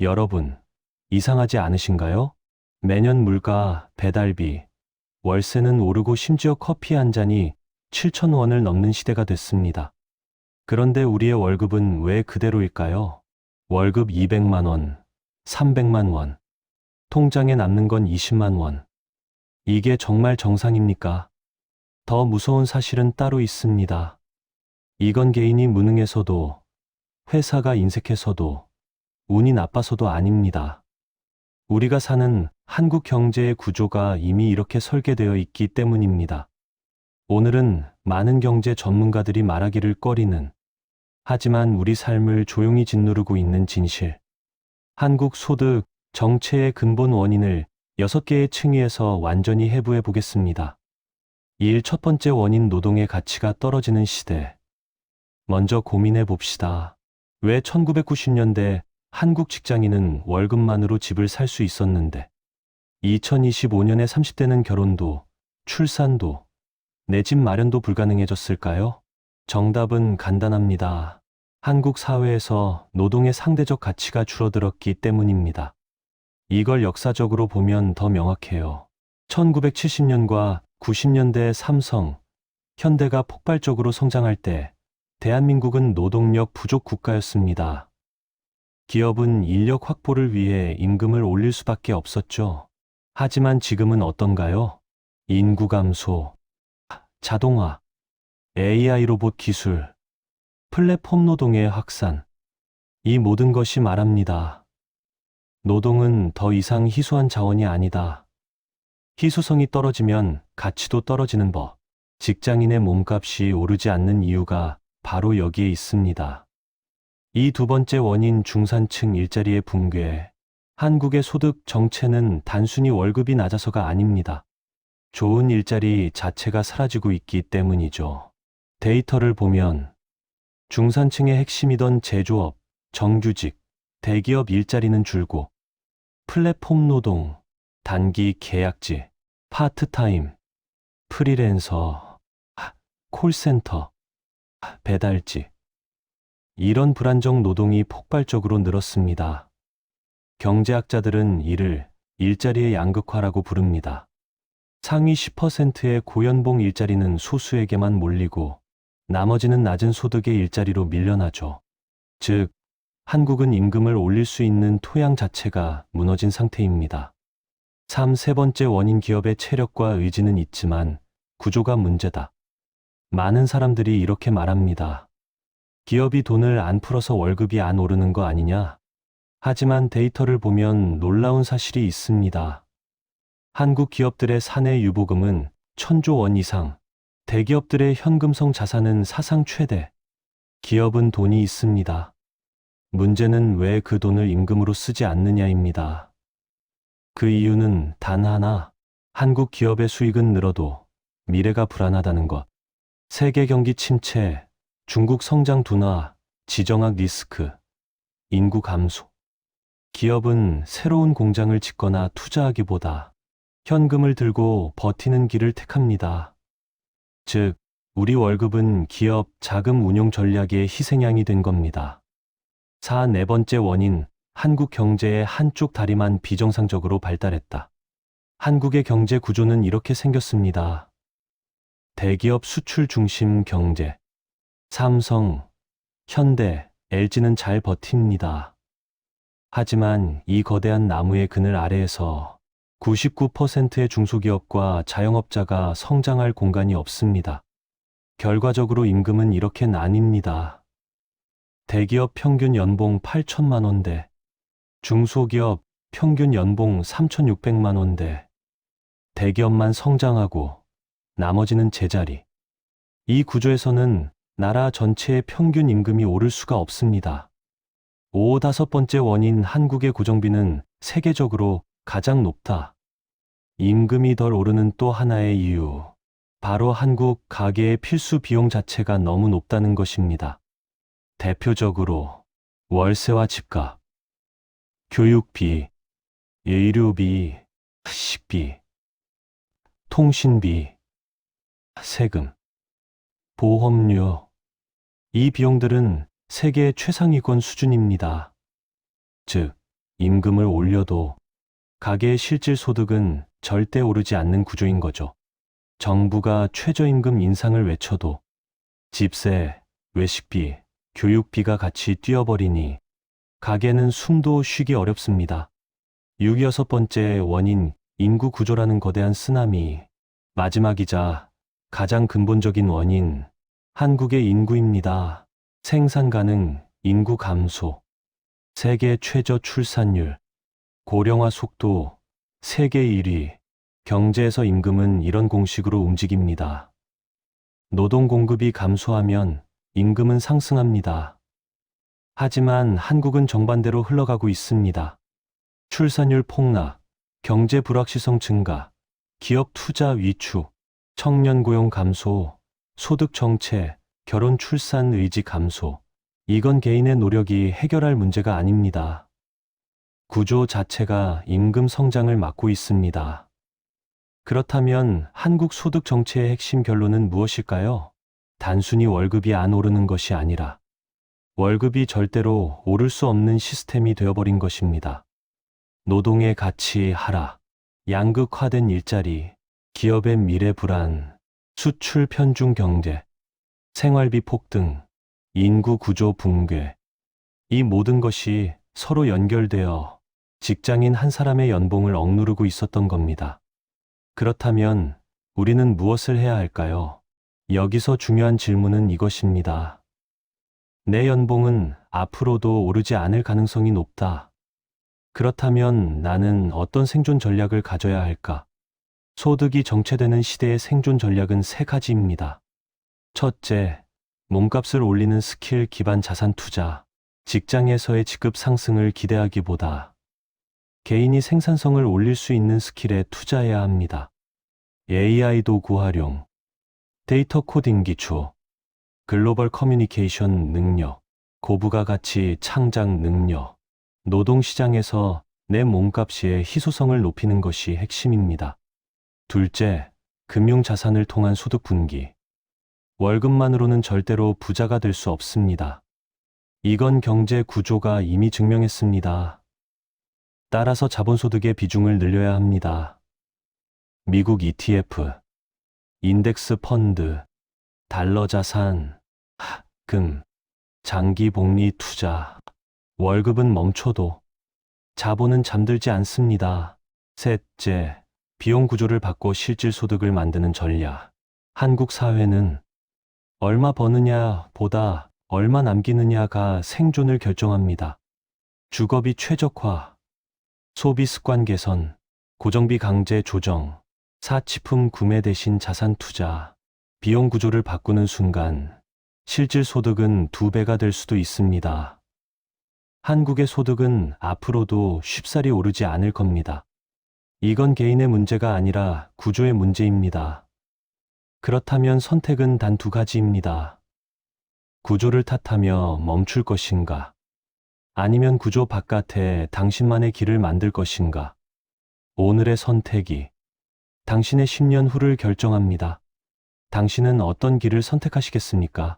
여러분, 이상하지 않으신가요? 매년 물가, 배달비, 월세는 오르고 심지어 커피 한 잔이 7,000원을 넘는 시대가 됐습니다. 그런데 우리의 월급은 왜 그대로일까요? 월급 200만 원, 300만 원, 통장에 남는 건 20만 원. 이게 정말 정상입니까? 더 무서운 사실은 따로 있습니다. 이건 개인이 무능해서도, 회사가 인색해서도, 운이 나빠서도 아닙니다. 우리가 사는 한국 경제의 구조가 이미 이렇게 설계되어 있기 때문입니다. 오늘은 많은 경제 전문가들이 말하기를 꺼리는, 하지만 우리 삶을 조용히 짓누르고 있는 진실. 한국 소득 정체의 근본 원인을 6개의 층위에서 완전히 해부해 보겠습니다. 첫 번째 원인, 노동의 가치가 떨어지는 시대. 먼저 고민해 봅시다. 왜 1990년대 한국 직장인은 월급만으로 집을 살 수 있었는데 2025년에 30대는 결혼도, 출산도, 내 집 마련도 불가능해졌을까요? 정답은 간단합니다. 한국 사회에서 노동의 상대적 가치가 줄어들었기 때문입니다. 이걸 역사적으로 보면 더 명확해요. 1970년과 90년대 삼성, 현대가 폭발적으로 성장할 때 대한민국은 노동력 부족 국가였습니다. 기업은 인력 확보를 위해 임금을 올릴 수밖에 없었죠. 하지만 지금은 어떤가요? 인구 감소, 자동화, AI 로봇 기술, 플랫폼 노동의 확산. 이 모든 것이 말합니다. 노동은 더 이상 희소한 자원이 아니다. 희소성이 떨어지면 가치도 떨어지는 법. 직장인의 몸값이 오르지 않는 이유가 바로 여기에 있습니다. 이 두 번째 원인, 중산층 일자리의 붕괴. 한국의 소득 정체는 단순히 월급이 낮아서가 아닙니다. 좋은 일자리 자체가 사라지고 있기 때문이죠. 데이터를 보면 중산층의 핵심이던 제조업, 정규직, 대기업 일자리는 줄고 플랫폼 노동, 단기 계약직, 파트타임, 프리랜서, 콜센터, 배달직, 이런 불안정 노동이 폭발적으로 늘었습니다. 경제학자들은 이를 일자리의 양극화라고 부릅니다. 상위 10%의 고연봉 일자리는 소수에게만 몰리고 나머지는 낮은 소득의 일자리로 밀려나죠. 즉, 한국은 임금을 올릴 수 있는 토양 자체가 무너진 상태입니다. 세 번째 원인, 기업의 체력과 의지는 있지만 구조가 문제다. 많은 사람들이 이렇게 말합니다. 기업이 돈을 안 풀어서 월급이 안 오르는 거 아니냐? 하지만 데이터를 보면 놀라운 사실이 있습니다. 한국 기업들의 사내 유보금은 1,000조 원 이상, 대기업들의 현금성 자산은 사상 최대. 기업은 돈이 있습니다. 문제는 왜 그 돈을 임금으로 쓰지 않느냐입니다. 그 이유는 단 하나, 한국 기업의 수익은 늘어도 미래가 불안하다는 것. 세계 경기 침체, 중국 성장 둔화, 지정학 리스크, 인구 감소. 기업은 새로운 공장을 짓거나 투자하기보다 현금을 들고 버티는 길을 택합니다. 즉, 우리 월급은 기업 자금 운용 전략의 희생양이 된 겁니다. 네 번째 원인, 한국 경제의 한쪽 다리만 비정상적으로 발달했다. 한국의 경제 구조는 이렇게 생겼습니다. 대기업 수출 중심 경제. 삼성, 현대, LG는 잘 버팁니다. 하지만 이 거대한 나무의 그늘 아래에서 99%의 중소기업과 자영업자가 성장할 공간이 없습니다. 결과적으로 임금은 이렇게 나뉩니다. 대기업 평균 연봉 8천만 원대, 중소기업 평균 연봉 3,600만 원대, 대기업만 성장하고 나머지는 제자리. 이 구조에서는 나라 전체의 평균 임금이 오를 수가 없습니다. 다섯 번째 원인, 한국의 고정비는 세계적으로 가장 높다. 임금이 덜 오르는 또 하나의 이유, 바로 한국 가계의 필수 비용 자체가 너무 높다는 것입니다. 대표적으로 월세와 집값, 교육비, 의료비, 식비, 통신비, 세금, 보험료. 이 비용들은 세계 최상위권 수준입니다. 즉, 임금을 올려도 가계의 실질 소득은 절대 오르지 않는 구조인 거죠. 정부가 최저임금 인상을 외쳐도 집세, 외식비, 교육비가 같이 뛰어버리니 가계는 숨도 쉬기 어렵습니다. 6번째 원인 인구 구조라는 거대한 쓰나미, 마지막이자 가장 근본적인 원인 한국의 인구입니다. 생산 가능 인구 감소, 세계 최저 출산율, 고령화 속도, 세계 1위, 경제에서 임금은 이런 공식으로 움직입니다. 노동 공급이 감소하면 임금은 상승합니다. 하지만 한국은 정반대로 흘러가고 있습니다. 출산율 폭락, 경제 불확실성 증가, 기업 투자 위축, 청년 고용 감소, 소득 정체, 결혼 출산 의지 감소. 이건 개인의 노력이 해결할 문제가 아닙니다. 구조 자체가 임금 성장을 막고 있습니다. 그렇다면 한국 소득 정체의 핵심 결론은 무엇일까요? 단순히 월급이 안 오르는 것이 아니라 월급이 절대로 오를 수 없는 시스템이 되어버린 것입니다. 노동의 가치 하락, 양극화된 일자리, 기업의 미래 불안, 수출 편중 경제, 생활비 폭등, 인구 구조 붕괴. 이 모든 것이 서로 연결되어 직장인 한 사람의 연봉을 억누르고 있었던 겁니다. 그렇다면 우리는 무엇을 해야 할까요? 여기서 중요한 질문은 이것입니다. 내 연봉은 앞으로도 오르지 않을 가능성이 높다. 그렇다면 나는 어떤 생존 전략을 가져야 할까? 소득이 정체되는 시대의 생존 전략은 세 가지입니다. 첫째, 몸값을 올리는 스킬 기반 자산 투자. 직장에서의 직급 상승을 기대하기보다 개인이 생산성을 올릴 수 있는 스킬에 투자해야 합니다. AI 도구 활용, 데이터 코딩 기초, 글로벌 커뮤니케이션 능력, 고부가 가치 창작 능력, 노동시장에서 내 몸값의 희소성을 높이는 것이 핵심입니다. 둘째, 금융자산을 통한 소득 분기. 월급만으로는 절대로 부자가 될 수 없습니다. 이건 경제 구조가 이미 증명했습니다. 따라서 자본소득의 비중을 늘려야 합니다. 미국 ETF, 인덱스 펀드, 달러 자산, 금, 장기 복리 투자. 월급은 멈춰도 자본은 잠들지 않습니다. 셋째, 비용 구조를 바꿔 실질 소득을 만드는 전략. 한국 사회는 얼마 버느냐 보다 얼마 남기느냐가 생존을 결정합니다. 주거비 최적화, 소비 습관 개선, 고정비 강제 조정, 사치품 구매 대신 자산 투자. 비용 구조를 바꾸는 순간 실질 소득은 2배가 될 수도 있습니다. 한국의 소득은 앞으로도 쉽사리 오르지 않을 겁니다. 이건 개인의 문제가 아니라 구조의 문제입니다. 그렇다면 선택은 단 2가지입니다. 구조를 탓하며 멈출 것인가? 아니면 구조 바깥에 당신만의 길을 만들 것인가? 오늘의 선택이 당신의 10년 후를 결정합니다. 당신은 어떤 길을 선택하시겠습니까?